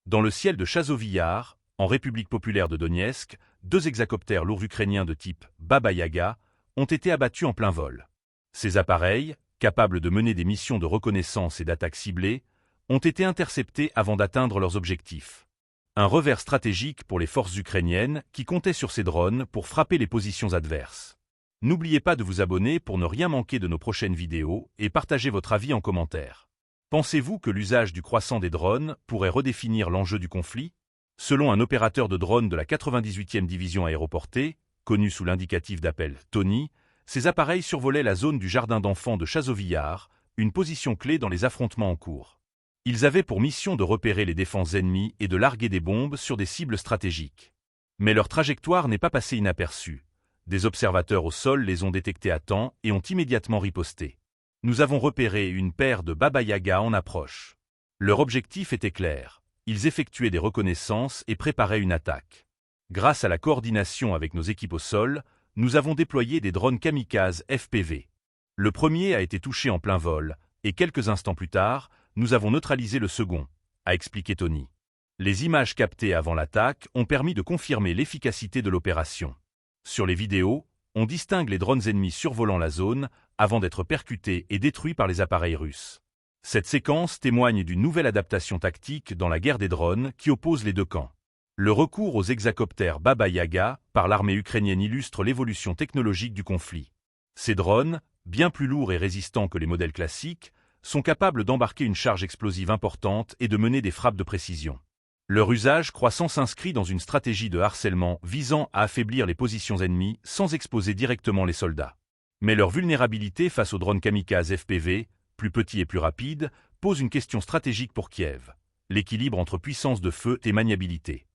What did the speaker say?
Dans le ciel de Chazovyar, en République populaire de Donetsk, 2 hexacoptères lourds ukrainiens de type Baba Yaga ont été abattus en plein vol. Ces appareils, capables de mener des missions de reconnaissance et d'attaque ciblées, ont été interceptés avant d'atteindre leurs objectifs. Un revers stratégique pour les forces ukrainiennes qui comptaient sur ces drones pour frapper les positions adverses. N'oubliez pas de vous abonner pour ne rien manquer de nos prochaines vidéos et partagez votre avis en commentaire. Pensez-vous que l'usage du croissant des drones pourrait redéfinir l'enjeu du conflit? Selon un opérateur de drones de la 98e division aéroportée, connu sous l'indicatif d'appel Tony, ces appareils survolaient la zone du jardin d'enfants de Chazovyar, une position clé dans les affrontements en cours. Ils avaient pour mission de repérer les défenses ennemies et de larguer des bombes sur des cibles stratégiques. Mais leur trajectoire n'est pas passée inaperçue. Des observateurs au sol les ont détectés à temps et ont immédiatement riposté. Nous avons repéré une paire de Baba Yaga en approche. Leur objectif était clair. Ils effectuaient des reconnaissances et préparaient une attaque. Grâce à la coordination avec nos équipes au sol, nous avons déployé des drones kamikazes FPV. Le premier a été touché en plein vol, et quelques instants plus tard, nous avons neutralisé le second, a expliqué Tony. Les images captées avant l'attaque ont permis de confirmer l'efficacité de l'opération. Sur les vidéos, on distingue les drones ennemis survolant la zone avant d'être percutés et détruits par les appareils russes. Cette séquence témoigne d'une nouvelle adaptation tactique dans la guerre des drones qui oppose les deux camps. Le recours aux hexacoptères Baba Yaga par l'armée ukrainienne illustre l'évolution technologique du conflit. Ces drones, bien plus lourds et résistants que les modèles classiques, sont capables d'embarquer une charge explosive importante et de mener des frappes de précision. Leur usage croissant s'inscrit dans une stratégie de harcèlement visant à affaiblir les positions ennemies sans exposer directement les soldats. Mais leur vulnérabilité face aux drones kamikazes FPV, plus petits et plus rapides, pose une question stratégique pour Kiev: l'équilibre entre puissance de feu et maniabilité.